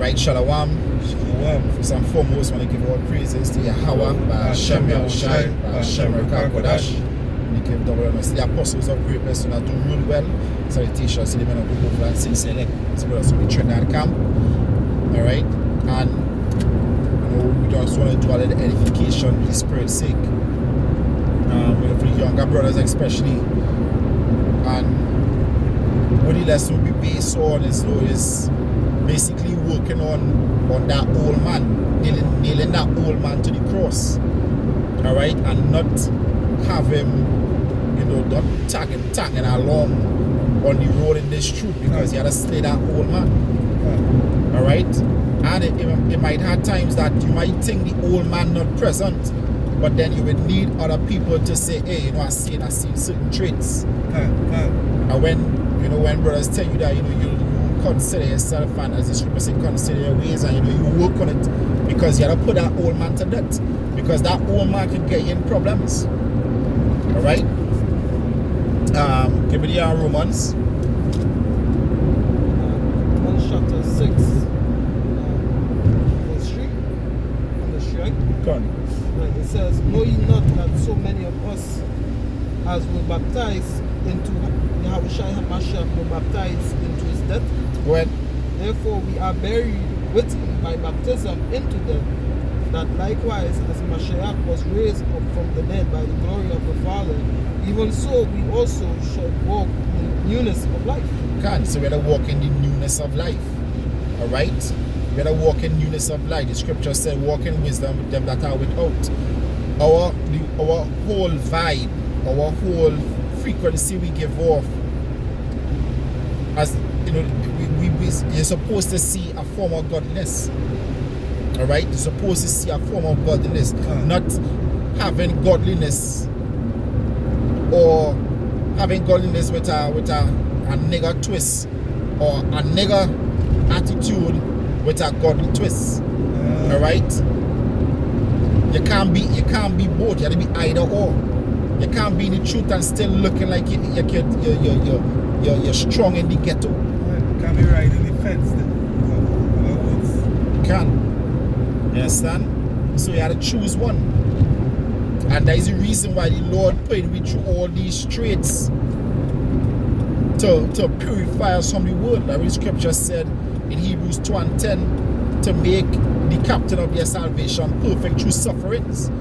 Alright, Shalom. First and foremost, I want to give all praises to Yahweh, Hashem Yahushai, Hashem Kodash. We give double honors to the apostles of greatness who are doing really well. Salutations to the men of the Hope and Sin Select. So we also be training at camp. Alright, and we just want to do a little edification for the Spirit's sake. For the younger brothers especially. And what the lesson will be based on is basically working on that old man, nailing that old man to the cross. Alright, and not have him, not tagging along on the road in this truth, because he had to slay that old man. Alright? And it might have times that you might think the old man not present, but then you would need other people to say, hey, I seen certain traits. And when brothers tell you that, you consider yourself, and as the scripture says, consider your ways, and you work on it, because you have to put that old man to death, because that old man can get you in problems. Alright? Give me the Romans. Romans chapter 6, verse 3. On the strike. Go on. Right, it says, know ye not that so many of us as were baptized into Yahushua HaMashiach were baptized into his death? Go ahead. Therefore we are buried with him by baptism into death, that likewise as Mashiach was raised up from the dead by the glory of the Father, even so we also should walk in newness of life. So we have to walk in the newness of life. Alright? We have to walk in newness of life. The scripture said, walk in wisdom with them that are without. Our whole vibe, our whole frequency we give off, as you're supposed to see a form of godliness. Alright? You're supposed to see a form of godliness, not having godliness, or having godliness with a nigger twist, or a nigger attitude with a godly twist. Alright? You can't be both. You have to be either or. You can't be in the truth and still looking like you're strong in the ghetto. You can't be riding the fence. You can't. You understand? So you have to choose one. And that is the reason why the Lord put me through all these traits to purify us from the world. Like the scripture said in Hebrews 2:10, to make the captain of your salvation perfect through sufferings.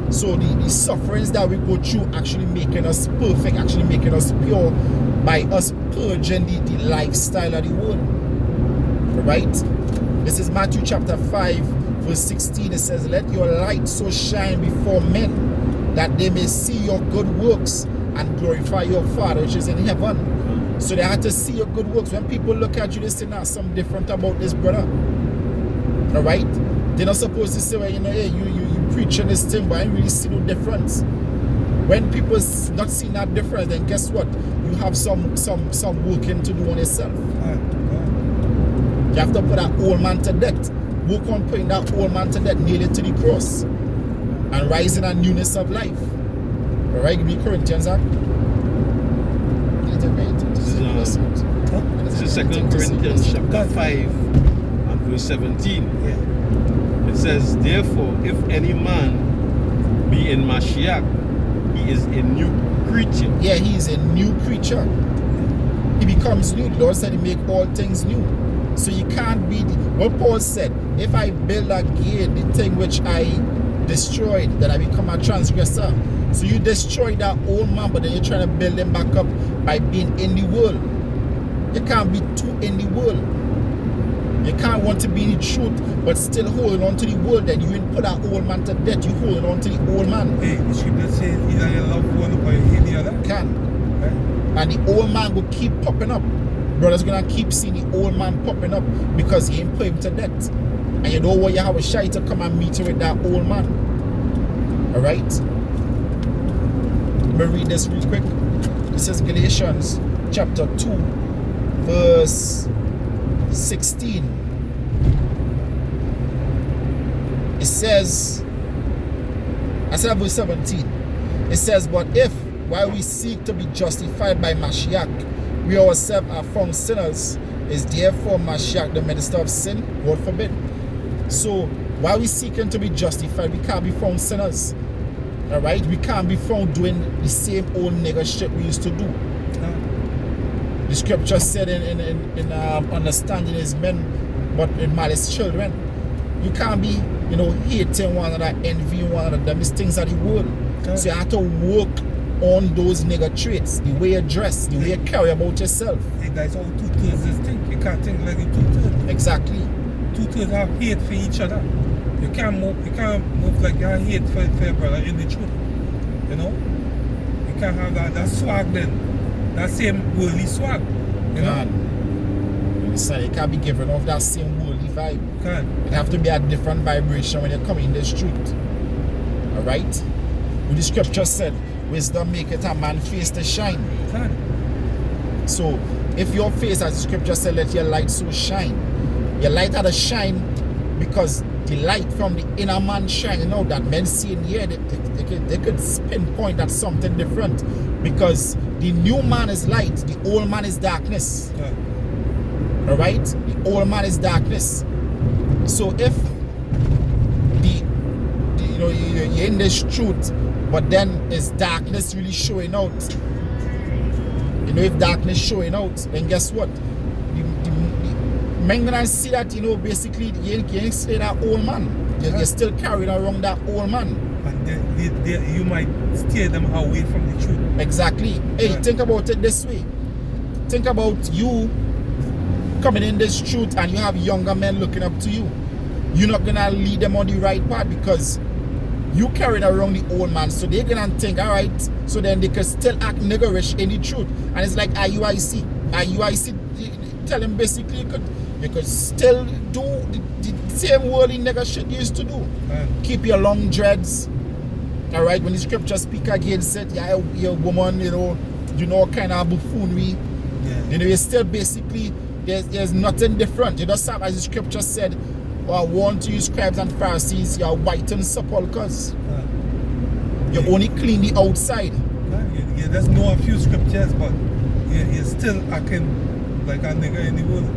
So the sufferings that we go through actually making us perfect, actually making us pure, by us purging the lifestyle of the world. Right? This is Matthew chapter 5 verse 16. It says, let your light so shine before men, that they may see your good works and glorify your Father which is in heaven. So they had to see your good works. When people look at you, they say, nah, something different about this brother. Alright? They're not supposed to say, well, hey, you preaching this thing, but I don't really see no difference. When people not seeing that difference, then guess what? You have some working to do on yourself. You have to put that old man to death. Work on putting that old man to death, nail it to the cross, and rise in a newness of life. Alright, give me Corinthians, huh? This is 2 Corinthians chapter 5 and verse 17. Yeah. It says, therefore, if any man be in Mashiach, he is a new creature. Yeah, he is a new creature. He becomes new. The Lord said he make all things new. So you can't be what Paul said, if I build again the thing which I destroyed, then I become a transgressor. So you destroy that old man, but then you're trying to build him back up by being in the world. You can't be too in the world. You can't want to be in the truth, but still holding on to the world. Then you ain't put that old man to death. You holding on to the old man. Hey, the scripture says either you love one or you hate the other. Can. Right? And the old man will keep popping up. Brothers gonna keep seeing the old man popping up because he ain't put him to death. And you don't want Yahushua to come and meet you with that old man. Alright? Let me read this real quick. This is Galatians chapter 2 verse 16. It says, I said verse 17. It says, but if while we seek to be justified by Mashiach, we ourselves are found sinners, Is therefore Mashiach the minister of sin? God forbid. So while we seeking to be justified, we can't be found sinners. Alright? We can't be found doing the same old nigger shit we used to do. The scripture said in understanding is men, but in malice children. You can't be, hating one another, envying one another. Them is things of the world. So you have to work on those nigger traits, the way you dress, the way you carry about yourself. Hey guys, all two-thirds is think. You can't think like a two-thirds. Exactly. Two-thirds have hate for each other. You can't move like you have hate for your brother in the truth. You can't have that swag then. That same worldly swag. You understand? You can't be giving off that same worldly vibe. Can't. It have to be a different vibration when you come in this truth. Alright? What the scripture said, wisdom maketh a man face to shine. Can't. So if your face, as the scripture said, let your light so shine. Your light had to shine because the light from the inner man shining out that men see in here, they could pinpoint at something different. Because the new man is light, the old man is darkness. Alright? The old man is darkness. So if you're in this truth, but then is darkness really showing out? If darkness showing out, then guess what? Men gonna see that, basically you ain't say that old man. You're still carrying around that old man. And you might steer them away from the truth. Exactly. Hey, think about it this way. Think about you coming in this truth and you have younger men looking up to you. You're not gonna lead them on the right path because you carrying around the old man, so they're gonna think, alright, so then they can still act niggerish in the truth. And it's like IUIC. Tell them basically you could still do the same worldly nigger shit you used to do. Keep your long dreads. Alright, when the scripture speak against it, you're a woman, kind of buffoonery. You still basically there's nothing different. You just have, as the scripture said, warn to you scribes and Pharisees, you're white and sepulchres. You only clean the outside. You just know a few scriptures, but you're still acting like a nigger in the world.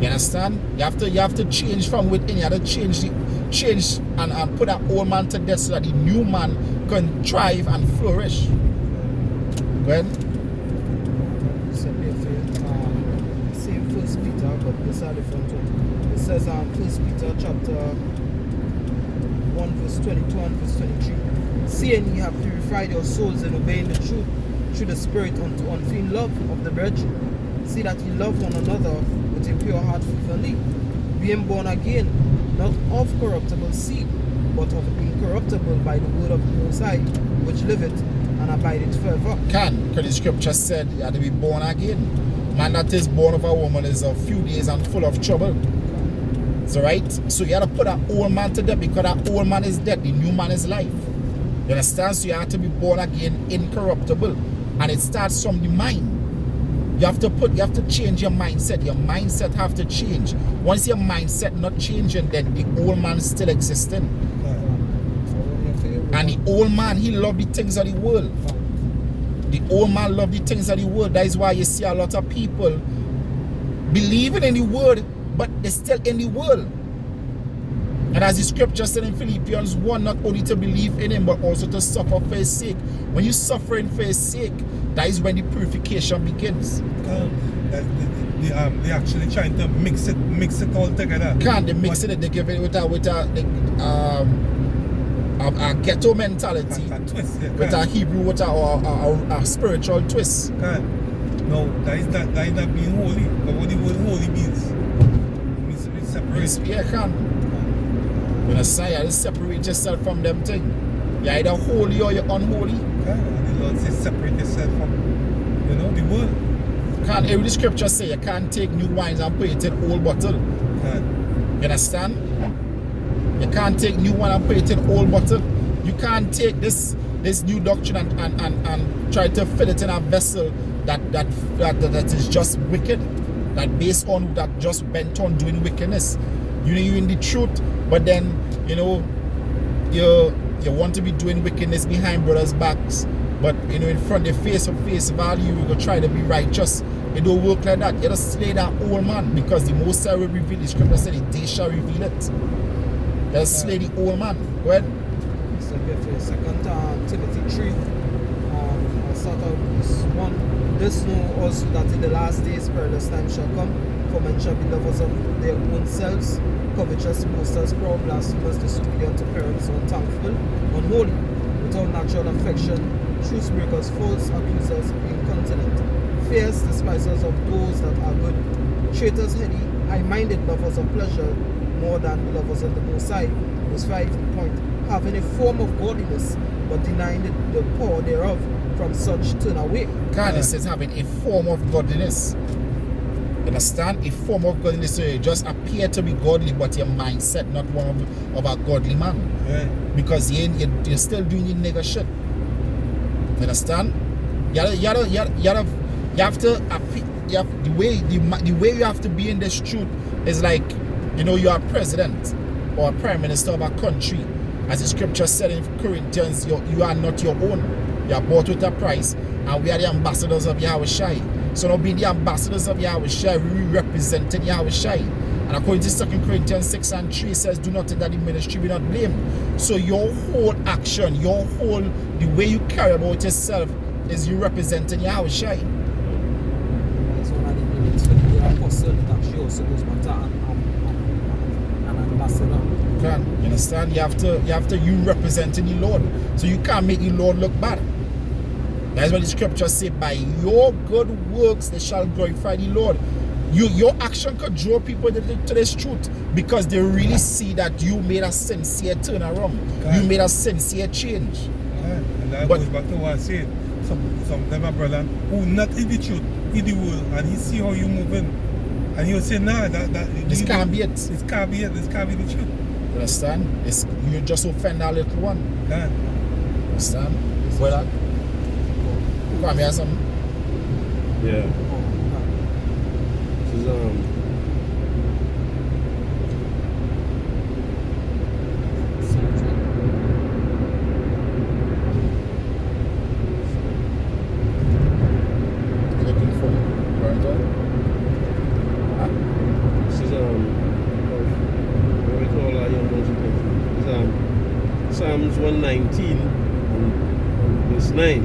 You understand? You have to change from within. You have to change and put that old man to death so that the new man can thrive and flourish. Go ahead. Same First Peter, but this is a different one. It says First Peter chapter 1 verse 22 and verse 23. Seeing ye have purified your souls in obeying the truth through the Spirit unto unfeigned love of the brethren. See that ye love one another with a pure heart fervently, being born again, not of corruptible seed, but of incorruptible by the word of the Most High, which liveth and abideth forever. Because the scripture said you have to be born again. Man that is born of a woman is a few days and full of trouble. So right? So you have to put that old man to death because that old man is dead, the new man is life. You understand? So you have to be born again incorruptible. And it starts from the mind. You have to change your mindset. Your mindset have to change. Once your mindset not changing, then the old man is still existing. And the old man, he love the things of the world. The old man love the things of the world. That is why you see a lot of people believing in the word, but they're still in the world. And as the scripture said in Philippians 1, not only to believe in him, but also to suffer for his sake. When you suffering for his sake, that is when the purification begins. They're actually trying to mix it all together. They mix it, they give it with a ghetto mentality, a twist, with a Hebrew, with a spiritual twist. No, that is not being holy. But what the word holy means, it means to be separate. You understand? You have to separate yourself from them things. You're either holy or you're unholy. And the Lord says separate yourself from, the world. Every scripture say you can't take new wines and put it in old bottle. You understand? You can't take new wine and put it in old bottle. You can't take this new doctrine and try to fill it in a vessel that is just wicked, that based on that just bent on doing wickedness. You're in the truth, but then you want to be doing wickedness behind brothers' backs. But you know, in front of face value, you go try to be righteous. It don't work like that. You just slay that old man because the Most High will reveal. The scripture said the day shall reveal it. You just slay the old man. Go ahead. So for 2 Timothy 3, I'll start out with this one. This know also that in the last days perilous times shall come, for men shall be lovers of their own selves, covetous, boasters, proud, blasphemers, disobedient to parents, unthankful, unholy, without natural affection, truce breakers, false accusers, incontinent, fierce, despisers of those that are good, traitors, heady, high-minded, lovers of pleasure more than lovers of the Most High. Verse 5 point, having a form of godliness, but denying the power thereof, from such turn away. God, it says having a form of godliness. Understand? A form of godliness. So you just appear to be godly, but your mindset not one of a godly man. Yeah. Because you're still doing your nigger shit. Understand? You have to appear. The way you have to be in this truth is like, you know, you are president or a prime minister of a country. As the scripture said in Corinthians, you are not your own. You are bought with a price, and we are the ambassadors of Yahweh Shai. So now being the ambassadors of Yahweh Shai, we representing Yahweh Shai. And according to 2 Corinthians 6 and 3, it says, do not think that the ministry will not blame. So your whole action, the way you carry about yourself is you representing Yahweh Shai. That's one of the meanings for the apostle. It actually also goes back to an ambassador. You understand? You representing the Lord. So you can't make the Lord look bad. That's what the scriptures say, by your good works they shall glorify the Lord. Your action could draw people to this truth because they really see that you made a sincere turnaround. You made a sincere change. And that goes back to what I said. Some my brother who not in the truth, in the world, and he see how you moving, and he'll say, nah, this can't be it. This can't be it. This can't be the truth. You understand? You just offend that little one. Yeah. Understand? Well, come here, something. Yeah. This is looking for parental. what we call our young ones. It's Psalms 119 verse 9.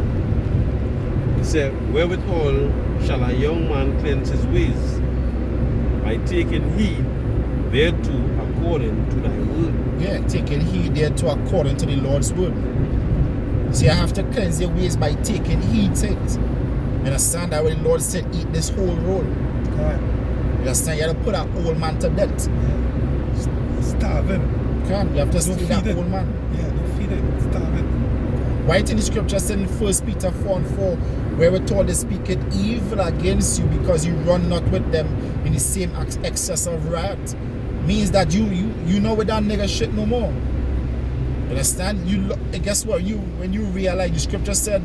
It said, wherewithal shall a young man cleanse his ways? By taking heed thereto according to thy word. Yeah, taking heed thereto according to the Lord's word. So you have to cleanse your ways by taking heed to it. You understand that when the Lord said, eat this whole roll. You understand? You have to put that old man to death. Yeah. Starve him. You have to steal that old man. Yeah, don't feed it. Starve it. Why in the scripture said in 1 Peter 4 and 4, where we're told they speak it evil against you because you run not with them in the same excess of riot, means that you know with that nigga shit no more. You understand? Guess what? When you realize the scripture said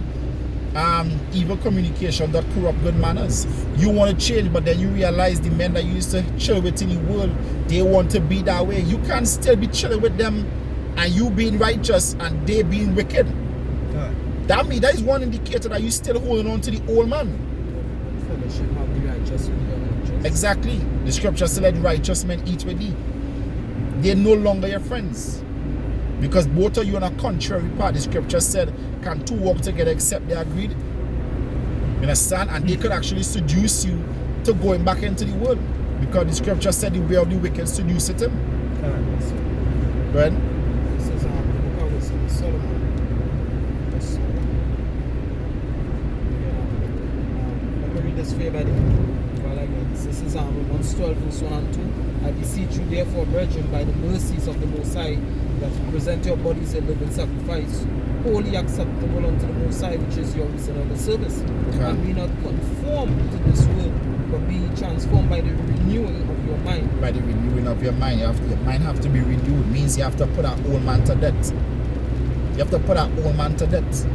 evil communication that corrupt good manners. You want to change, but then you realize the men that you used to chill with in the world, they want to be that way. You can't still be chilling with them and you being righteous and they being wicked. That is one indicator that you still holding on to the old man. Fellowship of the righteous with the unrighteous. Exactly. The scripture said, let righteous men eat with thee. They're no longer your friends. Because both of you on a contrary part. The scripture said, can two walk together except they agreed? You understand? And they could actually seduce you to going back into the world. Because the scripture said the way of the wicked seduced him. Right? This is Solomon. Let me read this for you by the while again. This is Romans 12 verse 1 and 2. I beseech you therefore, brethren, by the mercies of the Most High, that you present your bodies a living sacrifice, wholly acceptable unto the Most High, which is your reasonable service. And be not conformed to this world, but be transformed by the renewing of your mind. By the renewing of your mind. Your mind have to be renewed. Means you have to put that old man to death. You have to put that old man to death.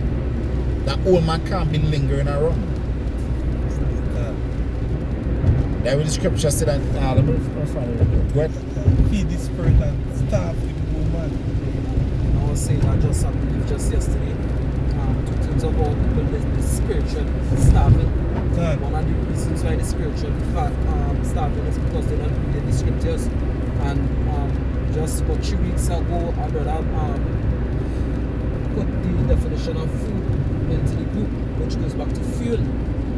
That old man can't be lingering around. That's what the scripture said that feed the spirit and starve the old man. I was saying I just had to leave just yesterday to talks about the spiritual starving. God. One of the reasons why the spiritual starving is because they don't read the scriptures. And just about 3 weeks ago, I brother put the definition of food into the group, which goes back to fuel.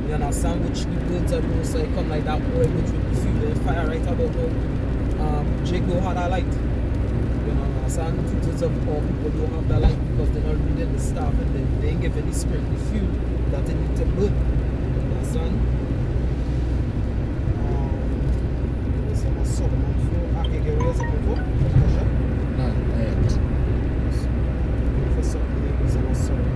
You understand? Which the words are going to come like that oil, which will be fuel and fire right about now. Jacob had a light. You know, understand? Two-thirds of all people don't have that light because they're not reading the stuff and they ain't giving the spirit the fuel that they need to burn. You understand? There's some Solomon for Akegere as a before. No, right. For something, there's some Solomon.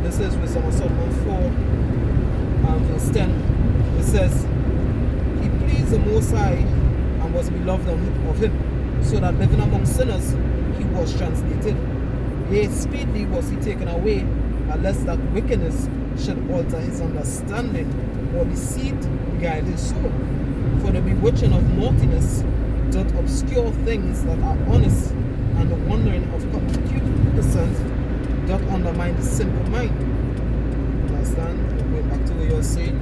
This is Wisdom of Solomon 4 verse 10. It says, He pleased the Most High and was beloved of him, so that living among sinners he was translated. Yea, speedily was he taken away, unless that wickedness should alter his understanding, or deceit guide his soul. For the bewitching of naughtiness doth obscure things that are honest, and the wandering of concupiscence doth undermine the simple mind. Understand? Going back to what you're saying,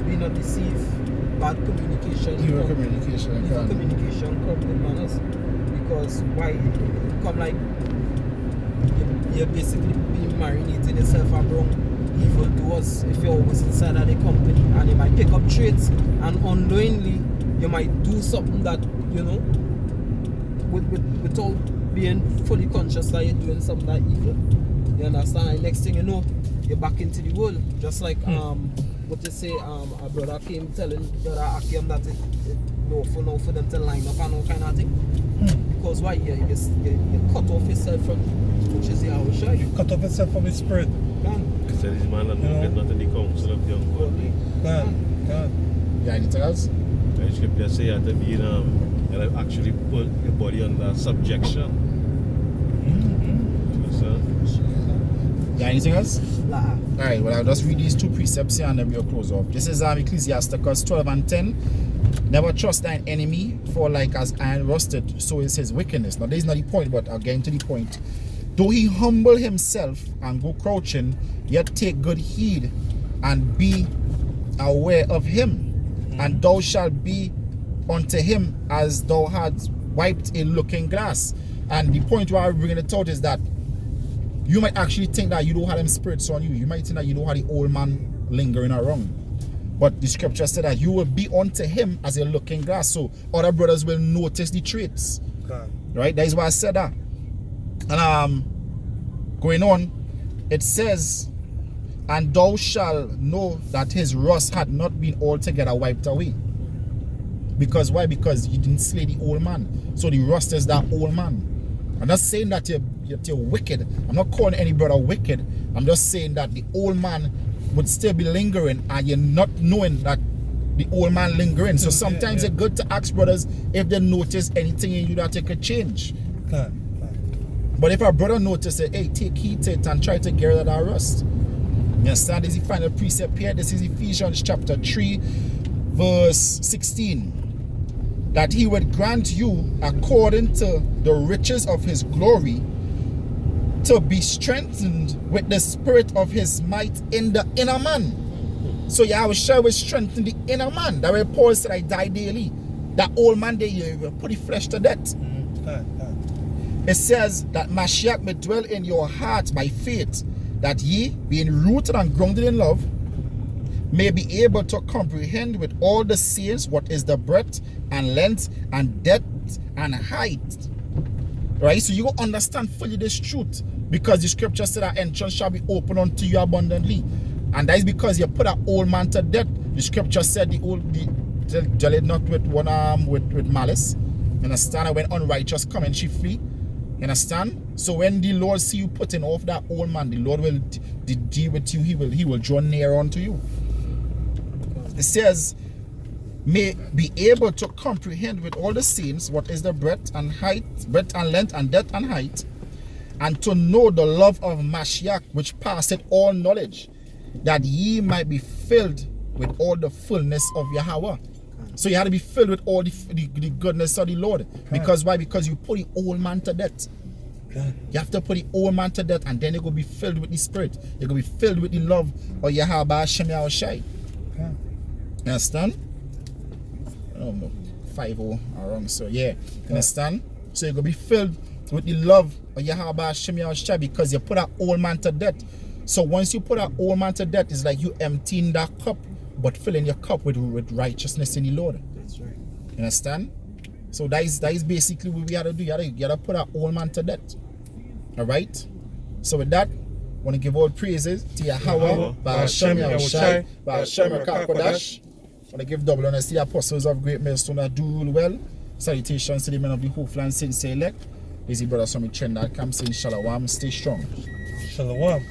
be not deceived, bad communication. Evil communication. Evil communication, corrupted manners. Because why? It come like you're basically being marinating yourself around evil doers if you're always inside of the company, and you might pick up traits, and unknowingly you might do something that, you know, without being fully conscious that you're doing something that evil. You understand? And next thing you know, you're back into the world. Just like what you say, a brother came telling brother Akim that it no for them to line up and all kind of thing. Because why? You cut off yourself from, which is the Yahushua. You cut off yourself from his spirit. Because this man and get not in the council of young God. God. Yeah, anything else? The scripture say you have to be you actually put your body under subjection. Yeah, anything else? Nah. Alright, well, I'll just read these two precepts here and then we'll close off. This is Ecclesiasticus 12 and 10. Never trust thine enemy, for like as iron rusted, so is his wickedness. Now, this is not the point, but I'll get into the point. Though he humble himself and go crouching, yet take good heed and be aware of him, and thou shalt be unto him as thou hadst wiped a looking glass. And the point where I'm bringing it out is that you might actually think that you don't have them spirits on you. You might think that you don't have the old man lingering around. But the scripture said that you will be unto him as a looking glass. So other brothers will notice the traits. God. Right? That is why I said that. And going on, it says, and thou shalt know that his rust had not been altogether wiped away. Because why? Because you didn't slay the old man. So the rust is that old man. I'm not saying that you're wicked. I'm not calling any brother wicked. I'm just saying that the old man would still be lingering and you're not knowing that the old man lingering. So sometimes it's good to ask brothers if they notice anything in you that they could change. God. But if a brother notices, hey, take heed to it and try to get rid of that rust. You understand? This is the final precept here. This is Ephesians chapter 3, verse 16. That he would grant you, according to the riches of his glory, to be strengthened with the spirit of his might in the inner man. So Yahushua will strengthen the inner man. That way Paul said, I die daily. That old man there, you will put the flesh to death. It says that Mashiach may dwell in your heart by faith, that ye, being rooted and grounded in love, may be able to comprehend with all the saints what is the breadth and length and depth and height. Right? So you will understand fully this truth, because the scripture said that entrance shall be open unto you abundantly. And that is because you put an old man to death. The scripture said deal it not with one arm with malice. You understand? And when unrighteous come and she flee. You understand? So when the Lord see you putting off that old man, the Lord will deal with you. He will draw near unto you. It says, may be able to comprehend with all the saints what is the breadth and length and depth and height, and to know the love of Mashiach, which passeth all knowledge, that ye might be filled with all the fullness of Yahweh. So you had to be filled with all the goodness of the Lord. Because why? Because you put the old man to death. You have to put the old man to death, and then you're going to be filled with the Spirit. You're going to be filled with the love of Yahweh Hashem Yahushai. You understand? I don't know, 5-0 or wrong, so yeah. You understand? So you're going to be filled with the love of Yahweh Hashem Yahushai because you put that old man to death. So once you put that old man to death, it's like you emptying that cup, but filling your cup with righteousness in the Lord. That's right. You understand? So that is basically what we have to do. You gotta put that old man to death. Alright? So with that, I want to give all praises to Yahweh, Ba'ashem Yahushai, Ba'ashem Rakakodash. I want to give double honors to the apostles of Great Millstone that do well. Salutations to the men of the Hoofland Saints Select. Busy brothers from the trend that comes in Shalom. Stay strong. Shalom.